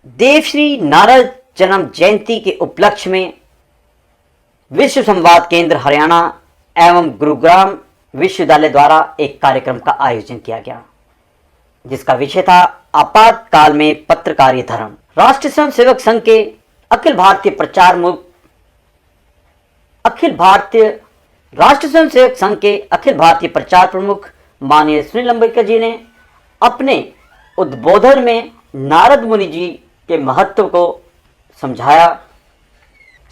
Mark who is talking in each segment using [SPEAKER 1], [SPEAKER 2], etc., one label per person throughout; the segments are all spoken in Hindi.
[SPEAKER 1] देवश्री नारद जन्म जयंती के उपलक्ष्य में विश्व संवाद केंद्र हरियाणा एवं गुरुग्राम विश्वविद्यालय द्वारा एक कार्यक्रम का आयोजन किया गया, जिसका विषय था आपातकाल में पत्रकारीय धर्म। राष्ट्रीय स्वयं सेवक संघ के अखिल भारतीय प्रचार प्रमुख माननीय सुनील अंबेडकर जी ने अपने उद्बोधन में नारद मुनि जी के महत्व को समझाया।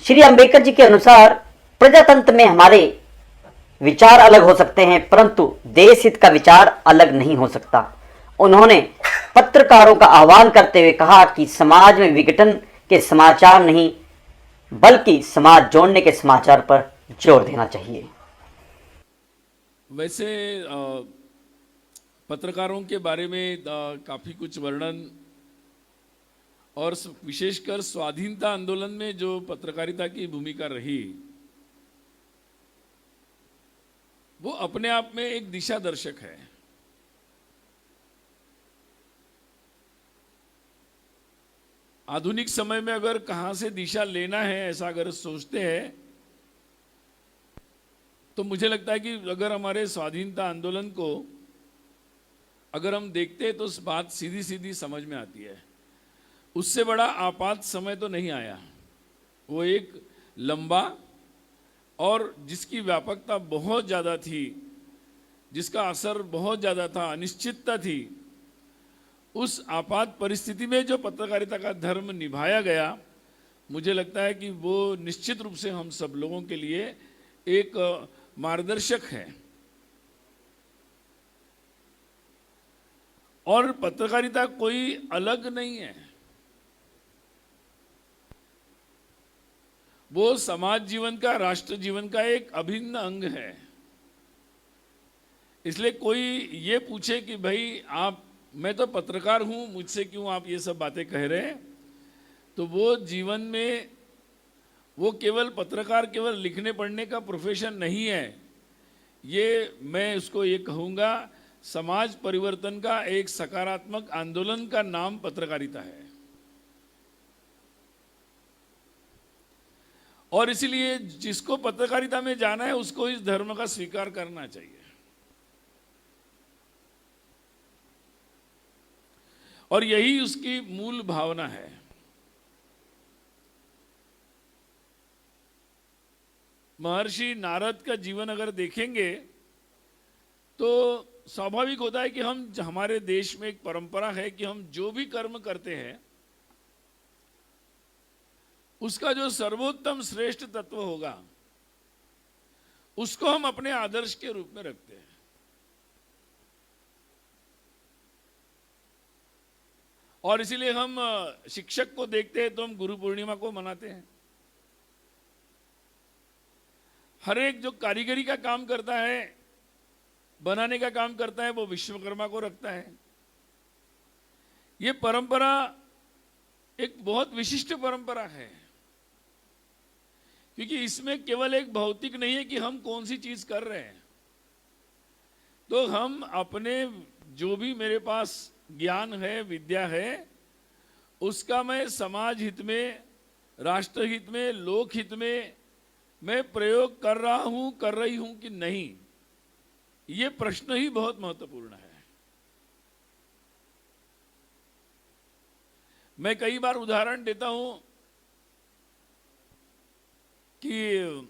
[SPEAKER 1] श्री अंबेडकर जी के अनुसार प्रजातंत्र में हमारे विचार अलग हो सकते हैं, परंतु देश हित का विचार अलग नहीं हो सकता। उन्होंने पत्रकारों का आह्वान करते हुए कहा कि समाज में विघटन के समाचार नहीं, बल्कि समाज जोड़ने के समाचार पर जोर देना चाहिए।
[SPEAKER 2] वैसे पत्रकारों के बारे में काफ़ी कुछ वर्णन और विशेषकर स्वाधीनता आंदोलन में जो पत्रकारिता की भूमिका रही, वो अपने आप में एक दिशा दर्शक है। आधुनिक समय में अगर कहां से दिशा लेना है ऐसा अगर सोचते हैं तो मुझे लगता है कि अगर हमारे स्वाधीनता आंदोलन को अगर हम देखते हैं तो बात सीधी सीधी समझ में आती है। उससे बड़ा आपात समय तो नहीं आया। वो एक लंबा और जिसकी व्यापकता बहुत ज़्यादा थी, जिसका असर बहुत ज़्यादा था, अनिश्चितता थी। उस आपात परिस्थिति में जो पत्रकारिता का धर्म निभाया गया, मुझे लगता है कि वो निश्चित रूप से हम सब लोगों के लिए एक मार्गदर्शक है। और पत्रकारिता कोई अलग नहीं है, वो समाज जीवन का, राष्ट्र जीवन का एक अभिन्न अंग है। इसलिए कोई ये पूछे कि भाई मैं तो पत्रकार हूं, मुझसे क्यों आप ये सब बातें कह रहे हैं, तो वो जीवन में वो केवल पत्रकार केवल लिखने पढ़ने का प्रोफेशन नहीं है। ये मैं उसको ये कहूँगा, समाज परिवर्तन का एक सकारात्मक आंदोलन का नाम पत्रकारिता है। और इसलिए जिसको पत्रकारिता में जाना है उसको इस धर्म का स्वीकार करना चाहिए। और यही उसकी मूल भावना है। महर्षि नारद का जीवन अगर देखेंगे तो स्वाभाविक होता है कि हमारे देश में एक परंपरा है कि हम जो भी कर्म करते हैं उसका जो सर्वोत्तम श्रेष्ठ तत्व होगा उसको हम अपने आदर्श के रूप में रखते हैं। और इसीलिए हम शिक्षक को देखते हैं तो हम गुरु पूर्णिमा को मनाते हैं। हर एक जो कारीगरी का काम करता है, बनाने का काम करता है, वो विश्वकर्मा को रखता है। ये परंपरा एक बहुत विशिष्ट परंपरा है, क्योंकि इसमें केवल एक भौतिक नहीं है कि हम कौन सी चीज कर रहे हैं। तो हम अपने जो भी मेरे पास ज्ञान है, विद्या है, उसका मैं समाज हित में, राष्ट्र हित में, लोक हित में मैं प्रयोग कर रहा हूं, कर रही हूं कि नहीं, ये प्रश्न ही बहुत महत्वपूर्ण है। मैं कई बार उदाहरण देता हूं कि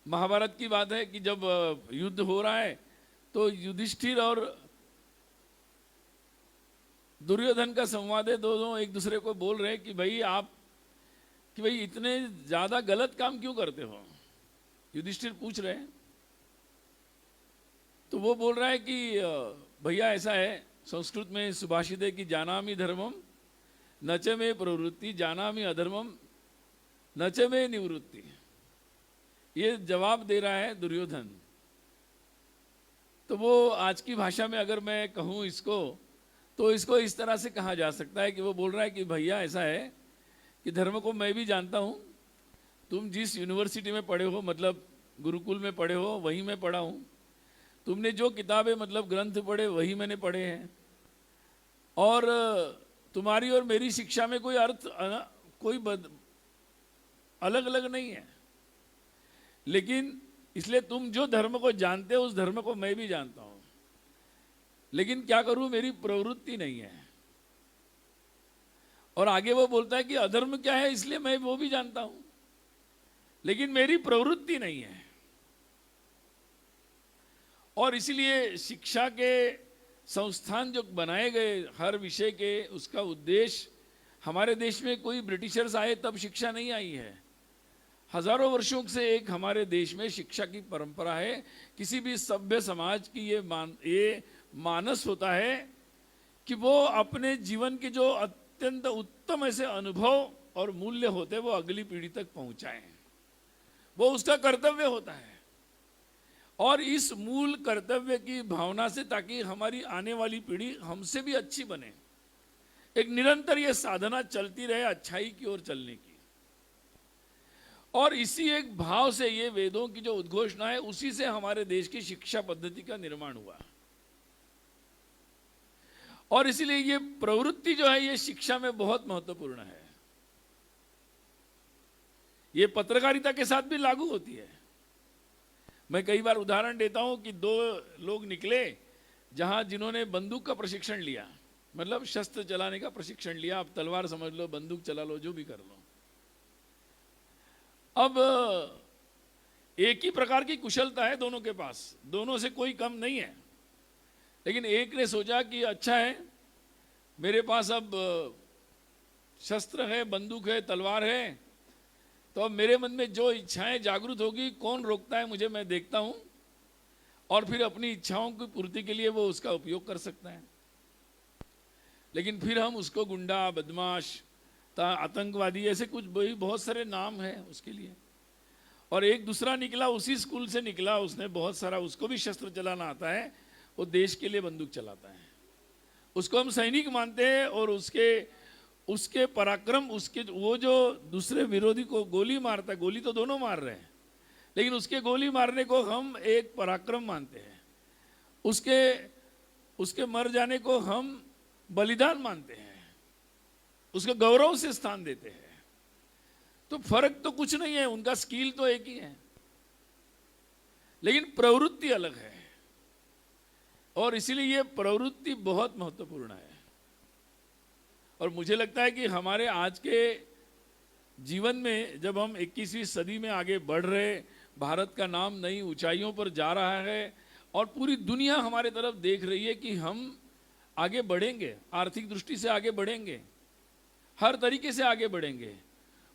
[SPEAKER 2] महाभारत की बात है कि जब युद्ध हो रहा है तो युधिष्ठिर और दुर्योधन का संवाद है। दोनों एक दूसरे को बोल रहे हैं कि भाई इतने ज्यादा गलत काम क्यों करते हो। युधिष्ठिर पूछ रहे हैं तो वो बोल रहा है कि भैया ऐसा है, संस्कृत में सुभाषित है कि जानामि धर्मम न च मे प्रवृत्ति, जानामि अधर्मम न च मे निवृत्ति। ये जवाब दे रहा है दुर्योधन। तो वो आज की भाषा में अगर मैं कहूँ इसको, तो इसको इस तरह से कहा जा सकता है कि वो बोल रहा है कि भैया ऐसा है कि धर्म को मैं भी जानता हूँ, तुम जिस यूनिवर्सिटी में पढ़े हो, मतलब गुरुकुल में पढ़े हो, वहीं मैं पढ़ा हूँ। तुमने जो किताबें मतलब ग्रंथ पढ़े वही मैंने पढ़े हैं। और तुम्हारी और मेरी शिक्षा में कोई अर्थ अलग अलग नहीं है, लेकिन इसलिए तुम जो धर्म को जानते हो उस धर्म को मैं भी जानता हूं, लेकिन क्या करूं, मेरी प्रवृत्ति नहीं है। और आगे वो बोलता है कि अधर्म क्या है, इसलिए मैं वो भी जानता हूं, लेकिन मेरी प्रवृत्ति नहीं है। और इसलिए शिक्षा के संस्थान जो बनाए गए हर विषय के, उसका उद्देश्य, हमारे देश में कोई ब्रिटिशर्स आए तब शिक्षा नहीं आई है। हजारों वर्षों से एक हमारे देश में शिक्षा की परंपरा है। किसी भी सभ्य समाज की ये मानस होता है कि वो अपने जीवन के जो अत्यंत उत्तम ऐसे अनुभव और मूल्य होते हैं वो अगली पीढ़ी तक पहुंचाएं, वो उसका कर्तव्य होता है। और इस मूल कर्तव्य की भावना से, ताकि हमारी आने वाली पीढ़ी हमसे भी अच्छी बने, एक निरंतर ये साधना चलती रहे अच्छाई की ओर चलने की। और इसी एक भाव से ये वेदों की जो उद्घोषणा है, उसी से हमारे देश की शिक्षा पद्धति का निर्माण हुआ। और इसीलिए ये प्रवृत्ति जो है ये शिक्षा में बहुत महत्वपूर्ण है। ये पत्रकारिता के साथ भी लागू होती है। मैं कई बार उदाहरण देता हूं कि दो लोग निकले जिन्होंने बंदूक का प्रशिक्षण लिया, मतलब शस्त्र चलाने का प्रशिक्षण लिया। आप तलवार समझ लो, बंदूक चला लो, जो भी कर लो। अब एक ही प्रकार की कुशलता है दोनों के पास, दोनों से कोई कम नहीं है। लेकिन एक ने सोचा कि अच्छा है, मेरे पास अब शस्त्र है, बंदूक है, तलवार है, तो अब मेरे मन में जो इच्छाएं जागृत होगी, कौन रोकता है मुझे, मैं देखता हूं, और फिर अपनी इच्छाओं की पूर्ति के लिए वो उसका उपयोग कर सकता है। लेकिन फिर हम उसको गुंडा, बदमाश, आतंकवादी, ऐसे कुछ बहुत सारे नाम हैं उसके लिए। और एक दूसरा निकला, उसी स्कूल से निकला, उसने बहुत सारा, उसको भी शस्त्र चलाना आता है, वो देश के लिए बंदूक चलाता है। उसको हम सैनिक मानते हैं, और उसके पराक्रम, उसके वो जो दूसरे विरोधी को गोली मारता है, गोली तो दोनों मार रहे हैं, लेकिन उसके गोली मारने को हम एक पराक्रम मानते हैं, उसके मर जाने को हम बलिदान मानते हैं, उसके गौरव से स्थान देते हैं। तो फर्क तो कुछ नहीं है, उनका स्किल तो एक ही है, लेकिन प्रवृत्ति अलग है। और इसीलिए ये प्रवृत्ति बहुत महत्वपूर्ण है। और मुझे लगता है कि हमारे आज के जीवन में, जब हम 21वीं सदी में आगे बढ़ रहे, भारत का नाम नई ऊंचाइयों पर जा रहा है, और पूरी दुनिया हमारे तरफ देख रही है कि हम आगे बढ़ेंगे, आर्थिक दृष्टि से आगे बढ़ेंगे, हर तरीके से आगे बढ़ेंगे,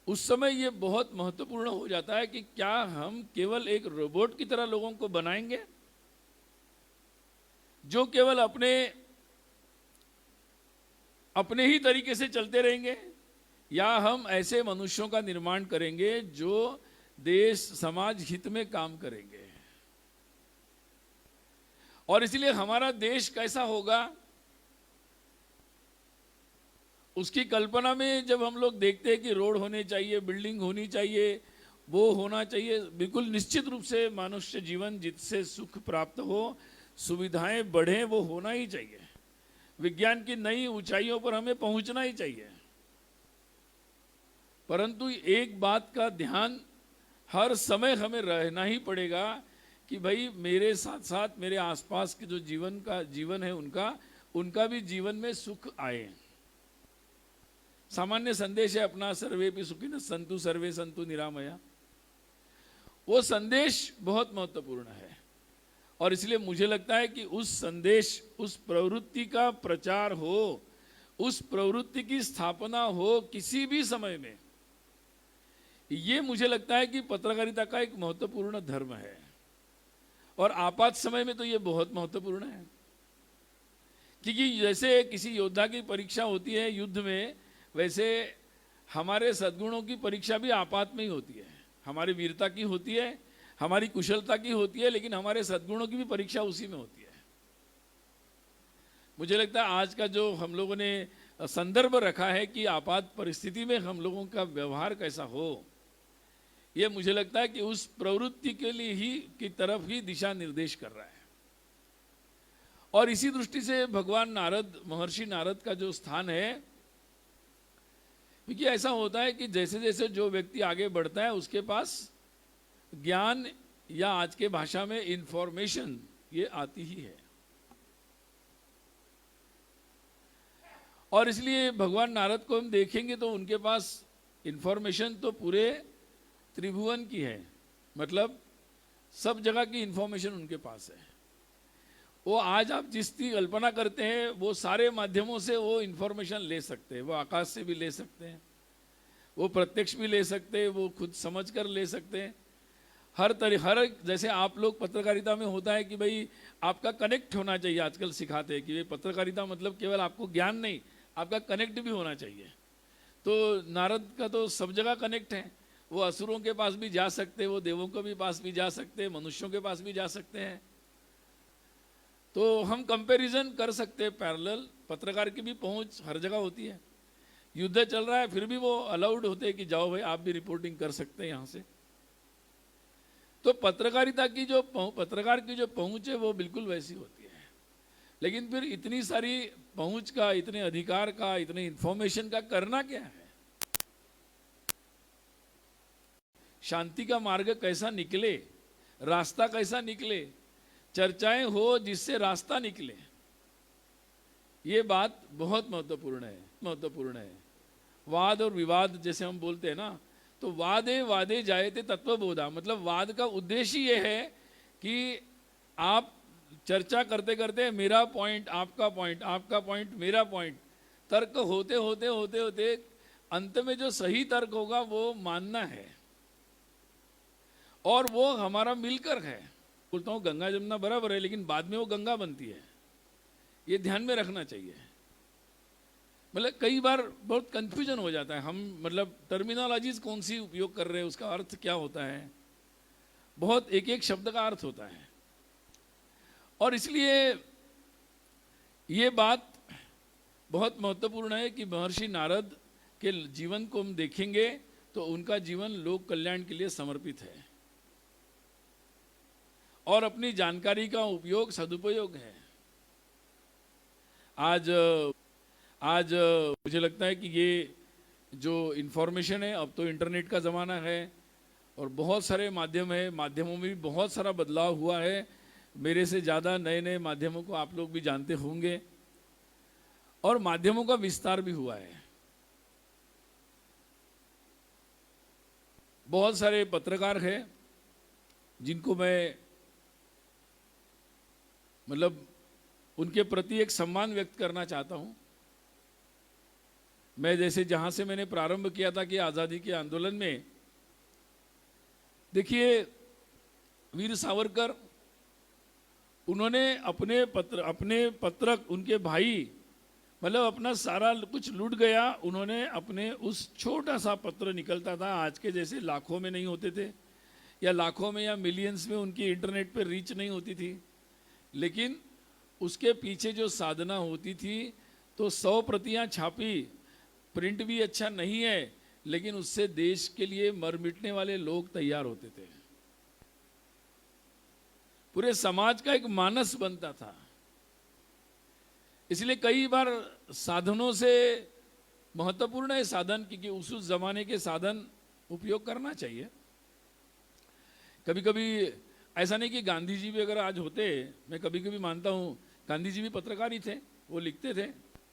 [SPEAKER 2] उस समय ये बहुत महत्वपूर्ण हो जाता है कि क्या हम केवल एक रोबोट की तरह लोगों को बनाएंगे, जो केवल अपने ही तरीके से चलते रहेंगे, या हम ऐसे मनुष्यों का निर्माण करेंगे जो देश समाज हित में काम करेंगे। और इसलिए हमारा देश कैसा होगा, उसकी कल्पना में जब हम लोग देखते हैं कि रोड होने चाहिए, बिल्डिंग होनी चाहिए, वो होना चाहिए, बिल्कुल निश्चित रूप से मनुष्य जीवन जिससे सुख प्राप्त हो, सुविधाएं बढ़े, वो होना ही चाहिए। विज्ञान की नई ऊंचाइयों पर हमें पहुंचना ही चाहिए। परंतु एक बात का ध्यान हर समय हमें रहना ही पड़ेगा कि भाई मेरे साथ साथ मेरे आसपास के जो जीवन है उनका भी जीवन में सुख आए। सामान्य संदेश है अपना, सर्वे भी सुखिनः सन्तु सर्वे सन्तु निरामया। वो संदेश बहुत महत्वपूर्ण है। और इसलिए मुझे लगता है कि उस संदेश, उस प्रवृत्ति का प्रचार हो, उस प्रवृत्ति की स्थापना हो किसी भी समय में, ये मुझे लगता है कि पत्रकारिता का एक महत्वपूर्ण धर्म है। और आपात समय में तो ये बहुत महत्वपूर्ण है, क्योंकि जैसे किसी योद्धा की परीक्षा होती है युद्ध में, वैसे हमारे सद्गुणों की परीक्षा भी आपात में ही होती है। हमारी वीरता की होती है, हमारी कुशलता की होती है, लेकिन हमारे सद्गुणों की भी परीक्षा उसी में होती है। मुझे लगता है आज का जो हम लोगों ने संदर्भ रखा है कि आपात परिस्थिति में हम लोगों का व्यवहार कैसा हो, ये मुझे लगता है कि उस प्रवृत्ति के लिए ही की तरफ ही दिशा निर्देश कर रहा है। और इसी दृष्टि से भगवान नारद, महर्षि नारद का जो स्थान है, क्योंकि ऐसा होता है कि जैसे जैसे जो व्यक्ति आगे बढ़ता है उसके पास ज्ञान या आज के भाषा में इंफॉर्मेशन ये आती ही है। और इसलिए भगवान नारद को हम देखेंगे तो उनके पास इंफॉर्मेशन तो पूरे त्रिभुवन की है, मतलब सब जगह की इंफॉर्मेशन उनके पास है। वो आज आप जिसकी कल्पना करते हैं वो सारे माध्यमों से वो इंफॉर्मेशन ले सकते हैं। वो आकाश से भी ले सकते हैं, वो प्रत्यक्ष भी ले सकते हैं, वो खुद समझ कर ले सकते हैं। हर जैसे आप लोग पत्रकारिता में होता है कि भाई आपका कनेक्ट होना चाहिए, आजकल सिखाते हैं कि पत्रकारिता मतलब केवल आपको ज्ञान नहीं, आपका कनेक्ट भी होना चाहिए। तो नारद का तो सब जगह कनेक्ट है, वो असुरों के पास भी जा सकते हैं, वो देवों के भी पास भी जा सकते हैं, मनुष्यों के पास भी जा सकते हैं। तो हम कंपैरिजन कर सकते हैं पैरेलल। पत्रकार की भी पहुंच हर जगह होती है, युद्ध चल रहा है फिर भी वो अलाउड होते हैं कि जाओ भाई आप भी रिपोर्टिंग कर सकते हैं यहाँ से। तो पत्रकार की जो पहुंच है वो बिल्कुल वैसी होती है। लेकिन फिर इतनी सारी पहुंच का, इतने अधिकार का, इतने इंफॉर्मेशन का करना क्या है? शांति का मार्ग कैसा निकले, रास्ता कैसा निकले, चर्चाएं हो जिससे रास्ता निकले, ये बात बहुत महत्वपूर्ण है। वाद और विवाद जैसे हम बोलते हैं ना, तो वादे जायते तत्वबोधा, मतलब वाद का उद्देश्य ये है कि आप चर्चा करते करते मेरा पॉइंट आपका पॉइंट, आपका पॉइंट मेरा पॉइंट, तर्क होते होते अंत में जो सही तर्क होगा वो मानना है, और वो हमारा मिलकर है। बोलता हूँ गंगा जमुना बराबर है, लेकिन बाद में वो गंगा बनती है, ये ध्यान में रखना चाहिए। मतलब कई बार बहुत कंफ्यूजन हो जाता है, हम मतलब टर्मिनोलॉजीज कौन सी उपयोग कर रहे हैं, उसका अर्थ क्या होता है, बहुत एक एक शब्द का अर्थ होता है। और इसलिए ये बात बहुत महत्वपूर्ण है कि महर्षि नारद के जीवन को हम देखेंगे तो उनका जीवन लोक कल्याण के लिए समर्पित है, और अपनी जानकारी का उपयोग सदुपयोग है। आज मुझे लगता है कि ये जो इन्फॉर्मेशन है, अब तो इंटरनेट का ज़माना है और बहुत सारे माध्यम है, माध्यमों में भी बहुत सारा बदलाव हुआ है। मेरे से ज़्यादा नए नए माध्यमों को आप लोग भी जानते होंगे, और माध्यमों का विस्तार भी हुआ है। बहुत सारे पत्रकार हैं जिनको मैं मतलब उनके प्रति एक सम्मान व्यक्त करना चाहता हूं। मैं जैसे जहां से मैंने प्रारंभ किया था कि आज़ादी के आंदोलन में, देखिए वीर सावरकर, उन्होंने अपने पत्रक उनके भाई मतलब अपना सारा कुछ लूट गया, उन्होंने अपने उस छोटा सा पत्र निकलता था, आज के जैसे लाखों में नहीं होते थे, या लाखों में या मिलियंस में उनकी इंटरनेट पे रीच नहीं होती थी, लेकिन उसके पीछे जो साधना होती थी, तो 100 प्रतियां छापी, प्रिंट भी अच्छा नहीं है, लेकिन उससे देश के लिए मर मिटने वाले लोग तैयार होते थे, पूरे समाज का एक मानस बनता था। इसलिए कई बार साधनों से महत्वपूर्ण है साधन, क्योंकि उस जमाने के साधन उपयोग करना चाहिए। कभी कभी ऐसा नहीं कि गांधी जी भी अगर आज होते, मैं कभी कभी मानता हूँ गांधी जी भी पत्रकार ही थे, वो लिखते थे,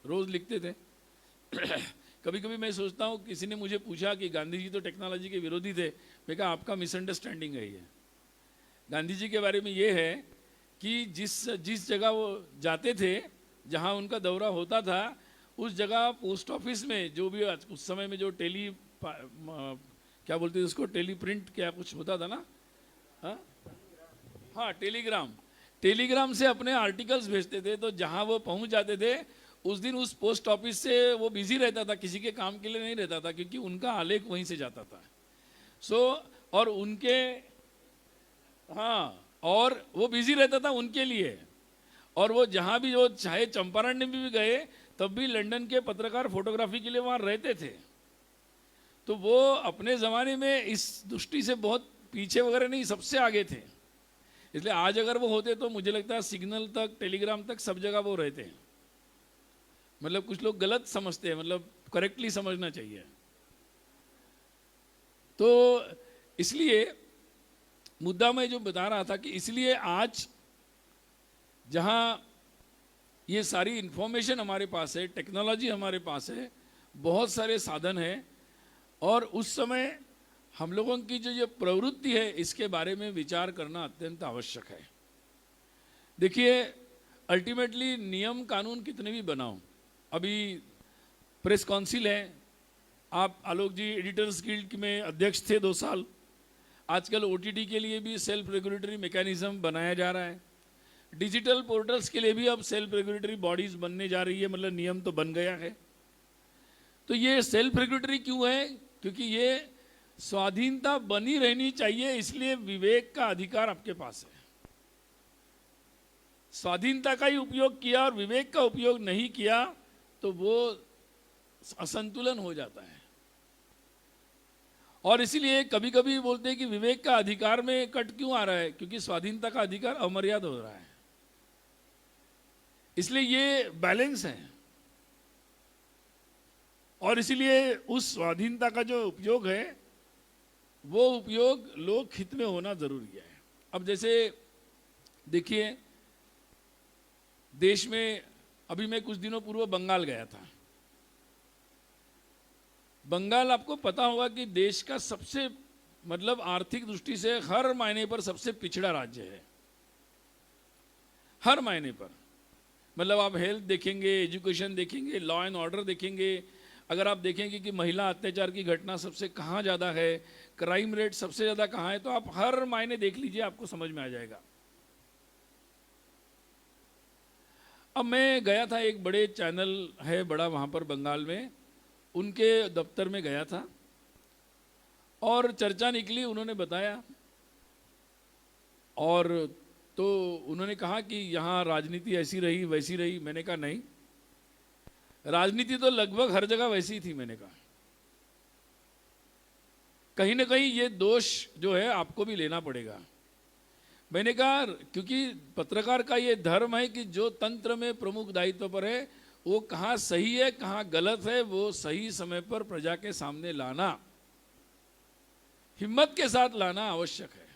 [SPEAKER 2] रोज लिखते थे। कभी कभी मैं सोचता हूँ, किसी ने मुझे पूछा कि गांधी जी तो टेक्नोलॉजी के विरोधी थे, मैं कहा आपका मिसअंडरस्टैंडिंग है ये। गांधी जी के बारे में ये है कि जिस जगह वो जाते थे, जहाँ उनका दौरा होता था, उस जगह पोस्ट ऑफिस में जो भी उस समय में जो क्या बोलते थे उसको, टेली प्रिंट क्या कुछ होता था ना, हाँ टेलीग्राम से अपने आर्टिकल्स भेजते थे। तो जहाँ वो पहुँच जाते थे, उस दिन उस पोस्ट ऑफिस से वो बिजी रहता था, किसी के काम के लिए नहीं रहता था, क्योंकि उनका आलेख वहीं से जाता था। और उनके और वो बिजी रहता था उनके लिए। और वो जहाँ भी, वो चाहे चंपारण में भी गए तब भी लंदन के पत्रकार फोटोग्राफी के लिए वहाँ रहते थे। तो वो अपने ज़माने में इस दृष्टि से बहुत पीछे वगैरह नहीं, सबसे आगे थे। इसलिए आज अगर वो होते तो मुझे लगता है सिग्नल तक, टेलीग्राम तक, सब जगह वो रहते हैं। मतलब कुछ लोग गलत समझते हैं, मतलब करेक्टली समझना चाहिए। तो इसलिए मुद्दा मैं जो बता रहा था कि इसलिए आज जहां ये सारी इंफॉर्मेशन हमारे पास है, टेक्नोलॉजी हमारे पास है, बहुत सारे साधन हैं, और उस समय हम लोगों की जो ये प्रवृत्ति है इसके बारे में विचार करना अत्यंत आवश्यक है। देखिए, अल्टीमेटली नियम कानून कितने भी बनाओ, अभी प्रेस काउंसिल है, आप आलोक जी एडिटर्स गिल्ड में अध्यक्ष थे 2 साल, आजकल ओटीटी के लिए भी सेल्फ रेगुलेटरी मैकेनिज्म बनाया जा रहा है, डिजिटल पोर्टल्स के लिए भी अब सेल्फ रेगुलेटरी बॉडीज बनने जा रही है, मतलब नियम तो बन गया है। तो ये सेल्फ रेगुलेटरी क्यों है? क्योंकि ये स्वाधीनता बनी रहनी चाहिए, इसलिए विवेक का अधिकार आपके पास है। स्वाधीनता का ही उपयोग किया और विवेक का उपयोग नहीं किया तो वो असंतुलन हो जाता है। और इसीलिए कभी कभी बोलते हैं कि विवेक का अधिकार में कट क्यों आ रहा है, क्योंकि स्वाधीनता का अधिकार अमर्याद हो रहा है। इसलिए ये बैलेंस है, और इसीलिए उस स्वाधीनता का जो उपयोग है वो उपयोग लोक हित में होना जरूरी है। अब जैसे देखिए, देश में अभी मैं कुछ दिनों पूर्व बंगाल गया था। बंगाल, आपको पता होगा कि देश का सबसे, मतलब आर्थिक दृष्टि से हर मायने पर सबसे पिछड़ा राज्य है, हर मायने पर। मतलब आप हेल्थ देखेंगे, एजुकेशन देखेंगे, लॉ एंड ऑर्डर देखेंगे, अगर आप देखेंगे कि महिला अत्याचार की घटना सबसे कहाँ ज़्यादा है, क्राइम रेट सबसे ज़्यादा कहाँ है, तो आप हर मायने देख लीजिए, आपको समझ में आ जाएगा। अब मैं गया था, एक बड़े चैनल है बड़ा वहाँ पर बंगाल में, उनके दफ्तर में गया था और चर्चा निकली, उन्होंने बताया, और तो उन्होंने कहा कि यहाँ राजनीति ऐसी रही वैसी रही। मैंने कहा नहीं, राजनीति तो लगभग हर जगह वैसी थी। मैंने कहा कहीं ना कहीं ये दोष जो है आपको भी लेना पड़ेगा। मैंने कहा क्योंकि पत्रकार का ये धर्म है कि जो तंत्र में प्रमुख दायित्व पर है वो कहाँ सही है कहाँ गलत है वो सही समय पर प्रजा के सामने लाना, हिम्मत के साथ लाना आवश्यक है।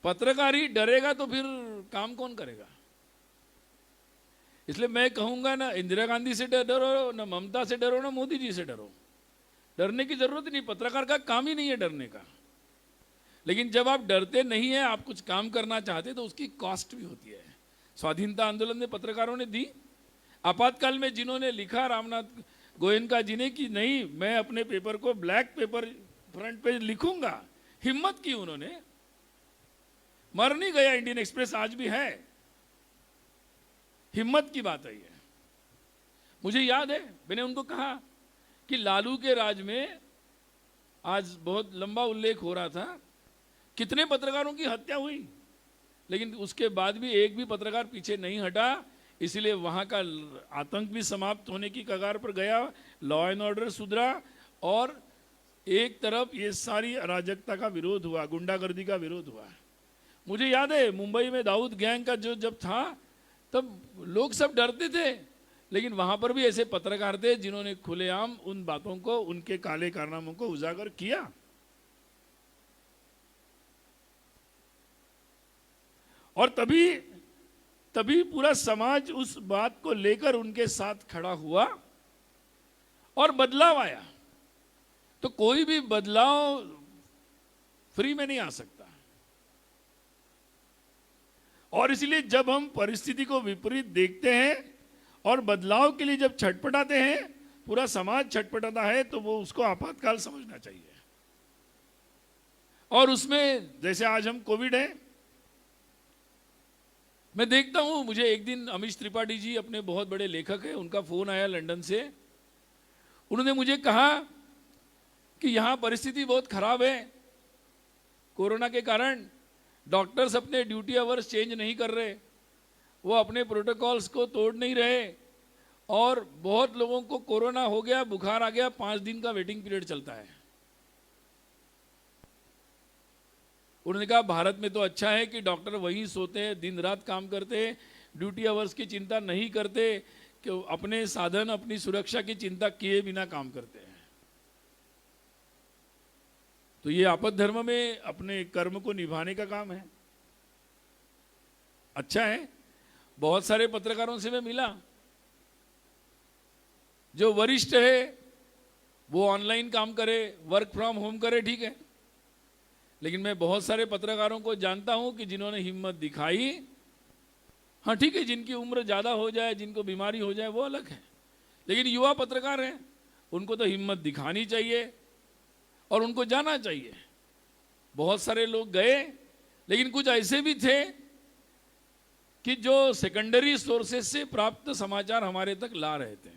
[SPEAKER 2] पत्रकार ही डरेगा तो फिर काम कौन करेगा? इसलिए मैं कहूंगा ना इंदिरा गांधी से डरो, ना ममता से डरो, ना मोदी जी से डरो। डरने की जरूरत नहीं, पत्रकार का काम ही नहीं है डरने का। लेकिन जब आप डरते नहीं है, आप कुछ काम करना चाहते तो उसकी कॉस्ट भी होती है। स्वाधीनता आंदोलन में पत्रकारों ने दी, आपातकाल में जिन्होंने लिखा रामनाथ गोयनका जी ने कि नहीं मैं अपने पेपर को ब्लैक पेपर फ्रंट पेज लिखूंगा, हिम्मत की उन्होंने। मर नहीं गया इंडियन एक्सप्रेस, आज भी है। हिम्मत की बात है ये। मुझे याद है मैंने उनको कहा कि लालू के राज में, आज बहुत लंबा उल्लेख हो रहा था, कितने पत्रकारों की हत्या हुई, लेकिन उसके बाद भी एक भी पत्रकार पीछे नहीं हटा। इसलिए वहां का आतंक भी समाप्त होने की कगार पर गया, लॉ एंड ऑर्डर सुधरा, और एक तरफ ये सारी अराजकता का विरोध हुआ, गुंडागर्दी का विरोध हुआ। मुझे याद है मुंबई में दाऊद गैंग का जो जब था तब लोग सब डरते थे, लेकिन वहां पर भी ऐसे पत्रकार थे जिन्होंने खुलेआम उन बातों को, उनके काले कारनामों को उजागर किया। और तभी पूरा समाज उस बात को लेकर उनके साथ खड़ा हुआ और बदलाव आया। तो कोई भी बदलाव फ्री में नहीं आ सकता। और इसलिए जब हम परिस्थिति को विपरीत देखते हैं और बदलाव के लिए जब छटपटाते हैं, पूरा समाज छटपटाता है, तो वो उसको आपातकाल समझना चाहिए। और उसमें जैसे आज हम कोविड है, मैं देखता हूं, मुझे एक दिन अमीश त्रिपाठी जी अपने बहुत बड़े लेखक हैं, उनका फोन आया लंदन से। उन्होंने मुझे कहा कि यहां परिस्थिति बहुत खराब है कोरोना के कारण, डॉक्टर्स अपने ड्यूटी आवर्स चेंज नहीं कर रहे, वो अपने प्रोटोकॉल्स को तोड़ नहीं रहे, और बहुत लोगों को कोरोना हो गया, बुखार आ गया, 5 दिन का वेटिंग पीरियड चलता है। उन्होंने कहा भारत में तो अच्छा है कि डॉक्टर वहीं सोते हैं, दिन रात काम करते हैं, ड्यूटी आवर्स की चिंता नहीं करते, कि अपने साधन, अपनी सुरक्षा की चिंता किए बिना काम करते हैं। तो ये आपद धर्म में अपने कर्म को निभाने का काम है। अच्छा है, बहुत सारे पत्रकारों से मैं मिला, जो वरिष्ठ है वो ऑनलाइन काम करे, वर्क फ्रॉम होम करे, ठीक है, लेकिन मैं बहुत सारे पत्रकारों को जानता हूं कि जिन्होंने हिम्मत दिखाई, हाँ ठीक है, जिनकी उम्र ज़्यादा हो जाए, जिनको बीमारी हो जाए, वो अलग है, लेकिन युवा पत्रकार हैं, उनको तो हिम्मत दिखानी चाहिए और उनको जाना चाहिए। बहुत सारे लोग गए, लेकिन कुछ ऐसे भी थे कि जो सेकेंडरी सोर्सेस से प्राप्त समाचार हमारे तक ला रहे थे।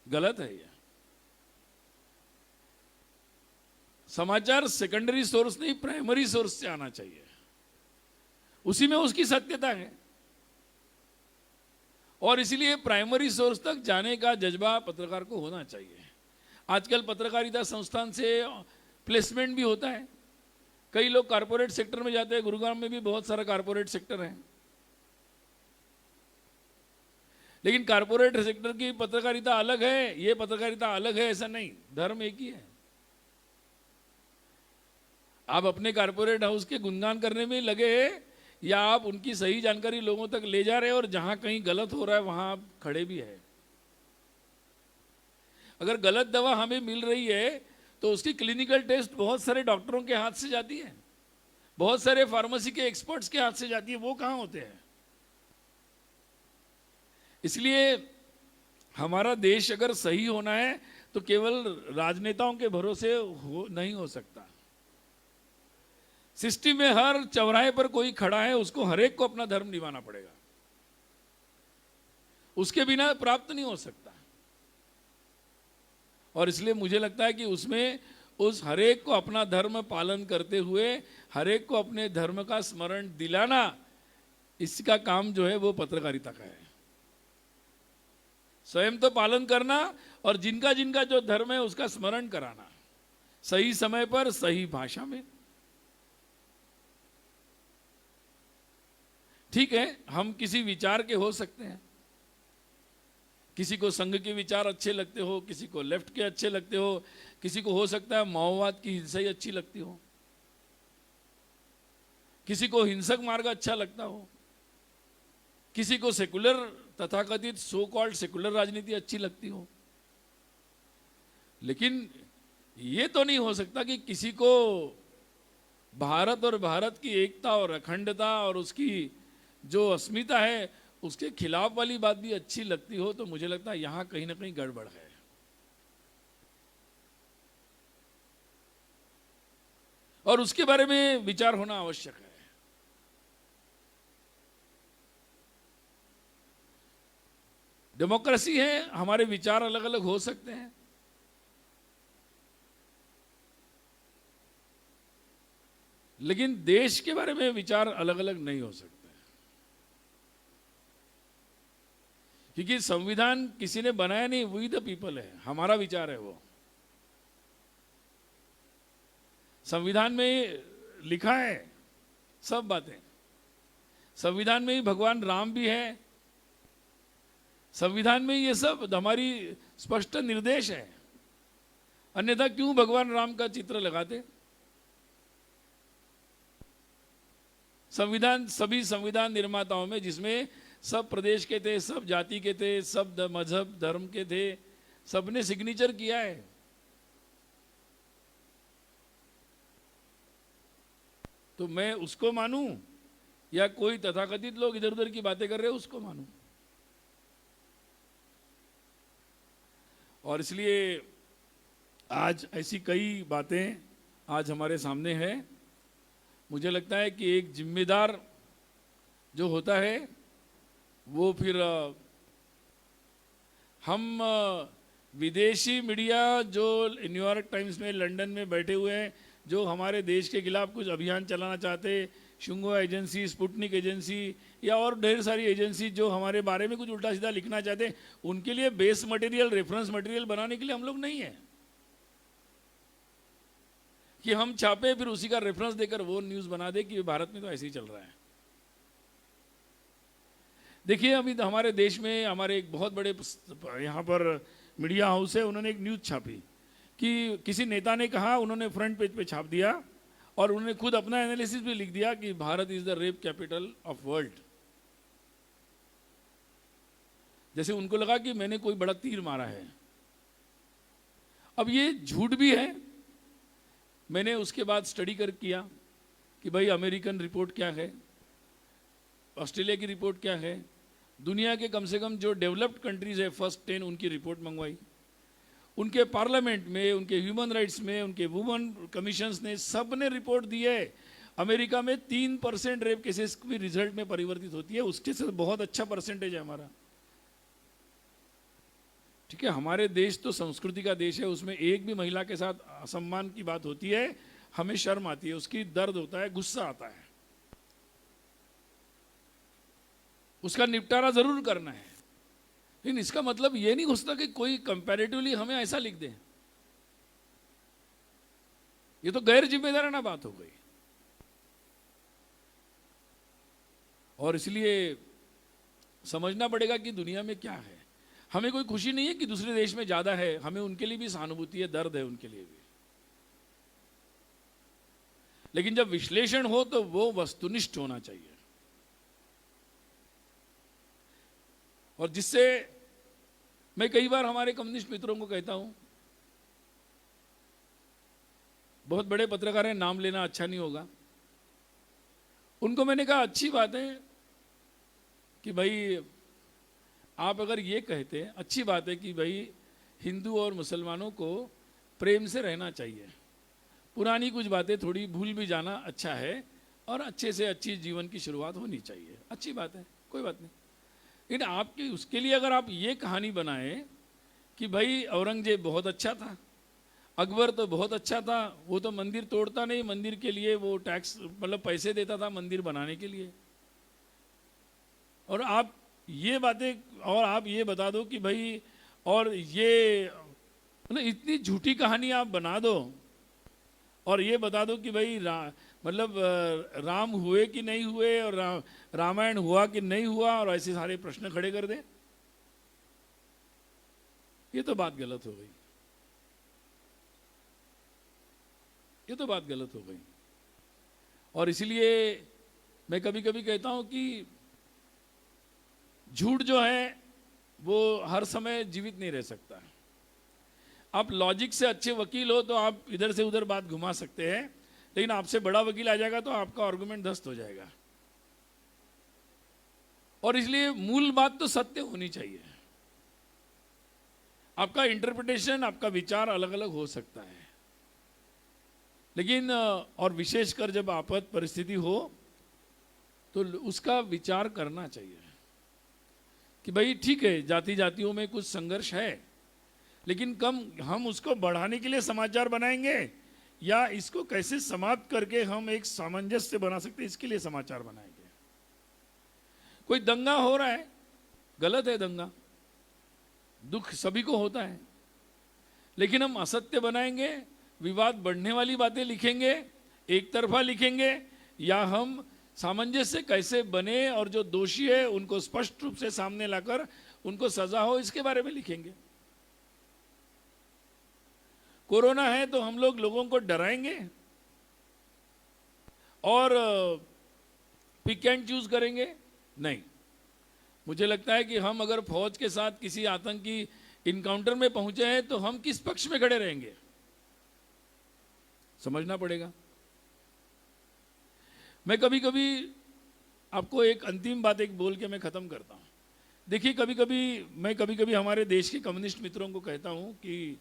[SPEAKER 2] गलत है यह। समाचार सेकेंडरी सोर्स नहीं, प्राइमरी सोर्स से आना चाहिए, उसी में उसकी सत्यता है। और इसलिए प्राइमरी सोर्स तक जाने का जज्बा पत्रकार को होना चाहिए। आजकल पत्रकारिता संस्थान से प्लेसमेंट भी होता है, कई लोग कारपोरेट सेक्टर में जाते हैं, गुरुग्राम में भी बहुत सारा कारपोरेट सेक्टर है, लेकिन कारपोरेट सेक्टर की पत्रकारिता अलग है, ये पत्रकारिता अलग है, ऐसा नहीं, धर्म एक ही है। आप अपने कारपोरेट हाउस के गुणगान करने में लगे या आप उनकी सही जानकारी लोगों तक ले जा रहे हैं, और जहां कहीं गलत हो रहा है वहां आप खड़े भी है। अगर गलत दवा हमें मिल रही है तो उसकी क्लिनिकल टेस्ट बहुत सारे डॉक्टरों के हाथ से जाती है, बहुत सारे फार्मेसी के एक्सपर्ट्स के हाथ से जाती है, वो कहां होते हैं? इसलिए हमारा देश अगर सही होना है तो केवल राजनेताओं के भरोसे नहीं हो सकता। सिस्टम में हर चौराहे पर कोई खड़ा है, उसको हर एक को अपना धर्म निभाना पड़ेगा, उसके बिना प्राप्त नहीं हो सकता। और इसलिए मुझे लगता है कि उसमें उस हरेक को अपना धर्म पालन करते हुए हरेक को अपने धर्म का स्मरण दिलाना, इसका काम जो है वो पत्रकारिता का है। स्वयं तो पालन करना और जिनका जिनका जो धर्म है उसका स्मरण कराना, सही समय पर सही भाषा में। ठीक है, हम किसी विचार के हो सकते हैं, किसी को संघ के विचार अच्छे लगते हो, किसी को लेफ्ट के अच्छे लगते हो, किसी को सकता है माओवाद की हिंसा ही अच्छी लगती हो, किसी को हिंसक मार्ग अच्छा लगता हो, किसी को सेकुलर तथाकथित सो कॉल्ड सेकुलर राजनीति अच्छी लगती हो। लेकिन ये तो नहीं हो सकता कि किसी को भारत और भारत की एकता और अखंडता और उसकी जो अस्मिता है उसके खिलाफ वाली बात भी अच्छी लगती हो। तो मुझे लगता है यहां कहीं ना कहीं गड़बड़ है। और उसके बारे में विचार होना आवश्यक है। डेमोक्रेसी है, हमारे विचार अलग अलग हो सकते हैं, लेकिन देश के बारे में विचार अलग अलग नहीं हो सकते, क्योंकि संविधान किसी ने बनाया नहीं, वी द पीपल है, हमारा विचार है वो। संविधान में लिखा है सब बातें, संविधान में ही भगवान राम भी है, संविधान में ये सब हमारी स्पष्ट निर्देश है, अन्यथा क्यों भगवान राम का चित्र लगाते? संविधान सभी संविधान निर्माताओं में, जिसमें सब प्रदेश के थे, सब जाति के थे, सब मजहब धर्म के थे, सबने सिग्नेचर किया है। तो मैं उसको मानूं या कोई तथाकथित लोग इधर उधर की बातें कर रहे हैं उसको मानूं? और इसलिए आज ऐसी कई बातें आज हमारे सामने हैं। मुझे लगता है कि एक जिम्मेदार जो होता है वो फिर हम विदेशी मीडिया जो न्यूयॉर्क टाइम्स में, लंदन में बैठे हुए हैं, जो हमारे देश के खिलाफ कुछ अभियान चलाना चाहते, शुंगो एजेंसी, स्पुतनिक एजेंसी या और ढेर सारी एजेंसी जो हमारे बारे में कुछ उल्टा सीधा लिखना चाहते, उनके लिए बेस मटेरियल, रेफरेंस मटेरियल बनाने के लिए हम लोग नहीं है कि हम छापे फिर उसी का रेफरेंस देकर वो न्यूज़ बना दे कि भारत में तो ऐसे ही चल रहा है। देखिए, अभी तो हमारे देश में हमारे एक बहुत बड़े यहाँ पर मीडिया हाउस है, उन्होंने एक न्यूज़ छापी कि किसी नेता ने कहा, उन्होंने फ्रंट पेज पे छाप दिया और उन्होंने खुद अपना एनालिसिस भी लिख दिया कि Bharat is the rape capital of world. जैसे उनको लगा कि मैंने कोई बड़ा तीर मारा है। अब ये झूठ भी है। मैंने उसके बाद स्टडी कर किया कि भाई अमेरिकन रिपोर्ट क्या है, ऑस्ट्रेलिया की रिपोर्ट क्या है, दुनिया के कम से कम जो डेवलप्ड कंट्रीज है फर्स्ट 10 उनकी रिपोर्ट मंगवाई। उनके पार्लियामेंट में, उनके ह्यूमन राइट्स में, उनके वुमन कमीशंस ने, सब ने रिपोर्ट दी है। अमेरिका में 3% रेप केसेस भी रिजल्ट में परिवर्तित होती है, उसके से बहुत अच्छा परसेंटेज है हमारा। ठीक है, हमारे देश तो संस्कृति का देश है, उसमें एक भी महिला के साथ असम्मान की बात होती है, हमें शर्म आती है, उसकी दर्द होता है, गुस्सा आता है, उसका निपटारा जरूर करना है। लेकिन इसका मतलब ये नहीं हो सकता कि कोई कंपैरेटिवली हमें ऐसा लिख दे। ये तो गैर जिम्मेदाराना बात हो गई। और इसलिए समझना पड़ेगा कि दुनिया में क्या है। हमें कोई खुशी नहीं है कि दूसरे देश में ज्यादा है, हमें उनके लिए भी सहानुभूति है, दर्द है उनके लिए भी। लेकिन जब विश्लेषण हो तो वो वस्तुनिष्ठ होना चाहिए, और जिससे मैं कई बार हमारे कम्युनिस्ट मित्रों को कहता हूं, बहुत बड़े पत्रकार हैं, नाम लेना अच्छा नहीं होगा, उनको मैंने कहा अच्छी बात है कि भाई आप अगर ये कहते हैं, अच्छी बात है कि भाई हिंदू और मुसलमानों को प्रेम से रहना चाहिए, पुरानी कुछ बातें थोड़ी भूल भी जाना अच्छा है, और अच्छे से अच्छी जीवन की शुरुआत होनी चाहिए, अच्छी बात है, कोई बात नहीं। लेकिन आपकी उसके लिए अगर आप ये कहानी बनाए कि भाई औरंगजेब बहुत अच्छा था, अकबर तो बहुत अच्छा था, वो तो मंदिर तोड़ता नहीं, मंदिर के लिए वो टैक्स मतलब पैसे देता था मंदिर बनाने के लिए, और आप ये बातें, और आप ये बता दो कि भाई, और ये मतलब इतनी झूठी कहानी आप बना दो, और ये बता दो कि भाई मतलब राम हुए कि नहीं हुए, और रामायण हुआ कि नहीं हुआ, और ऐसे सारे प्रश्न खड़े कर दे, ये तो बात गलत हो गई, ये तो बात गलत हो गई। और इसलिए मैं कभी कभी कहता हूं कि झूठ जो है वो हर समय जीवित नहीं रह सकता। आप लॉजिक से अच्छे वकील हो तो आप इधर से उधर बात घुमा सकते हैं, लेकिन आपसे बड़ा वकील आ जाएगा तो आपका आर्गुमेंट ध्वस्त हो जाएगा। और इसलिए मूल बात तो सत्य होनी चाहिए। आपका इंटरप्रिटेशन, आपका विचार अलग अलग हो सकता है, लेकिन और विशेषकर जब आपात परिस्थिति हो तो उसका विचार करना चाहिए कि भाई ठीक है, जाति जातियों में कुछ संघर्ष है, लेकिन कम हम उसको बढ़ाने के लिए समाचार बनाएंगे, या इसको कैसे समाप्त करके हम एक सामंजस्य बना सकते हैं, इसके लिए समाचार बनाएंगे। कोई दंगा हो रहा है, गलत है दंगा, दुख सभी को होता है, लेकिन हम असत्य बनाएंगे, विवाद बढ़ने वाली बातें लिखेंगे, एक तरफा लिखेंगे, या हम सामंजस्य कैसे बने और जो दोषी है उनको स्पष्ट रूप से सामने लाकर उनको सजा हो, इसके बारे में लिखेंगे। कोरोना है तो हम लोगों को डराएंगे और पिक एंड चूज करेंगे? नहीं। मुझे लगता है कि हम अगर फौज के साथ किसी आतंकी इनकाउंटर में पहुंचे हैं तो हम किस पक्ष में खड़े रहेंगे, समझना पड़ेगा। मैं कभी कभी आपको एक अंतिम बात एक बोल के मैं खत्म करता हूं। देखिए, मैं कभी कभी हमारे देश के कम्युनिस्ट मित्रों को कहता हूं कि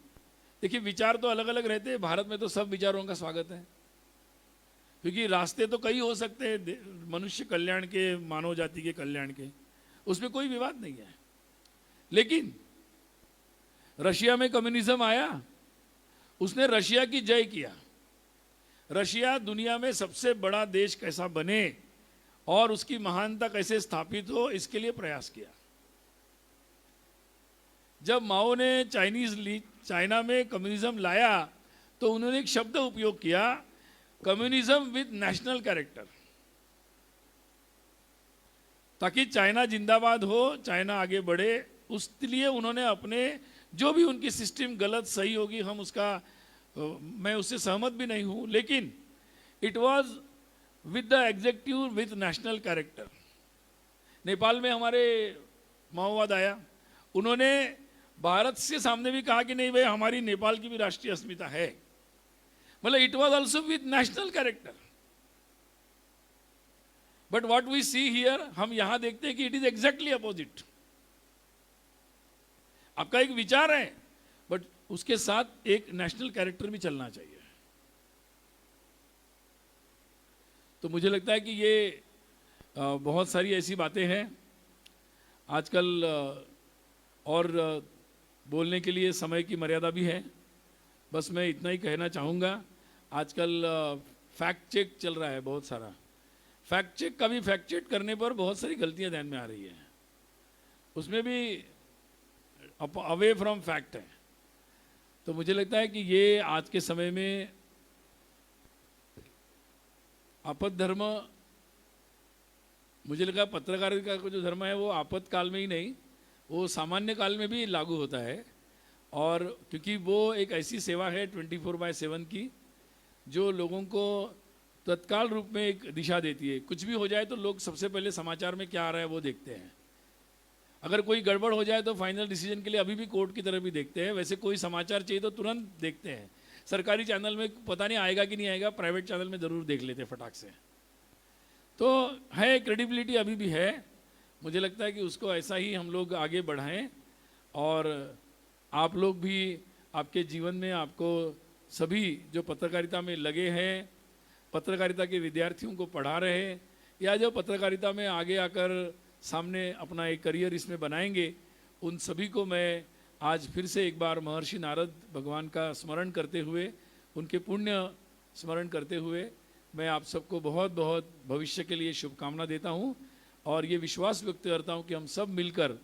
[SPEAKER 2] देखिए, विचार तो अलग अलग रहते हैं, भारत में तो सब विचारों का स्वागत है, क्योंकि रास्ते तो कई हो सकते हैं मनुष्य कल्याण के, मानव जाति के कल्याण के, उसमें कोई विवाद नहीं है। लेकिन रशिया में कम्युनिज्म आया, उसने रशिया की जय किया, रशिया दुनिया में सबसे बड़ा देश कैसा बने और उसकी महानता कैसे स्थापित हो, इसके लिए प्रयास किया। जब माओ ने चाइना में कम्युनिज्म लाया तो उन्होंने एक शब्द उपयोग किया, कम्युनिज्म विद नेशनल कैरेक्टर, ताकि चाइना जिंदाबाद हो, चाइना आगे बढ़े। उसके लिए उन्होंने अपने जो भी उनकी सिस्टम गलत सही होगी हम उसका मैं उससे सहमत भी नहीं हूं, लेकिन it was with the adjective with national character. Nepal में हमारे माओवाद आया, उन्होंने भारत से सामने भी कहा कि नहीं भाई हमारी नेपाल की भी राष्ट्रीय अस्मिता है, मतलब it was also with national character. But what we see here, हम यहां देखते हैं कि इट इज एग्जैक्टली अपोजिट। आपका एक विचार है बट उसके साथ एक नेशनल कैरेक्टर भी चलना चाहिए। तो मुझे लगता है कि ये बहुत सारी ऐसी बातें हैं आजकल, और बोलने के लिए समय की मर्यादा भी है। बस मैं इतना ही कहना चाहूँगा, आजकल फैक्ट चेक चल रहा है बहुत सारा, फैक्ट चेक का भी फैक्ट चेक करने पर बहुत सारी गलतियां ध्यान में आ रही है, उसमें भी अवे फ्रॉम फैक्ट है। तो मुझे लगता है कि ये आज के समय में आपद धर्म, मुझे लगा पत्रकारिता का जो धर्म है वो आपातकाल में ही नहीं, वो सामान्य काल में भी लागू होता है। और क्योंकि वो एक ऐसी सेवा है 24/7 की जो लोगों को तत्काल रूप में एक दिशा देती है। कुछ भी हो जाए तो लोग सबसे पहले समाचार में क्या आ रहा है वो देखते हैं। अगर कोई गड़बड़ हो जाए तो फाइनल डिसीजन के लिए अभी भी कोर्ट की तरफ भी देखते हैं। वैसे कोई समाचार चाहिए तो तुरंत देखते हैं। सरकारी चैनल में पता नहीं आएगा कि नहीं आएगा, प्राइवेट चैनल में ज़रूर देख लेते हैं फटाक से। तो है, क्रेडिबिलिटी अभी भी है। मुझे लगता है कि उसको ऐसा ही हम लोग आगे बढ़ाएं, और आप लोग भी आपके जीवन में, आपको सभी जो पत्रकारिता में लगे हैं, पत्रकारिता के विद्यार्थियों को पढ़ा रहे हैं, या जो पत्रकारिता में आगे आकर सामने अपना एक करियर इसमें बनाएंगे, उन सभी को मैं आज फिर से एक बार महर्षि नारद भगवान का स्मरण करते हुए, उनके पुण्य स्मरण करते हुए, मैं आप सबको बहुत बहुत भविष्य के लिए शुभकामना देता हूँ, और ये विश्वास व्यक्त करता हूँ कि हम सब मिलकर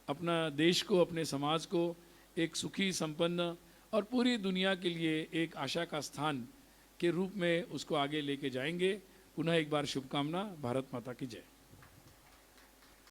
[SPEAKER 2] अपना देश को, अपने समाज को एक सुखी, संपन्न और पूरी दुनिया के लिए एक आशा का स्थान के रूप में उसको आगे लेके जाएंगे। पुनः एक बार शुभकामना। भारत माता की जय।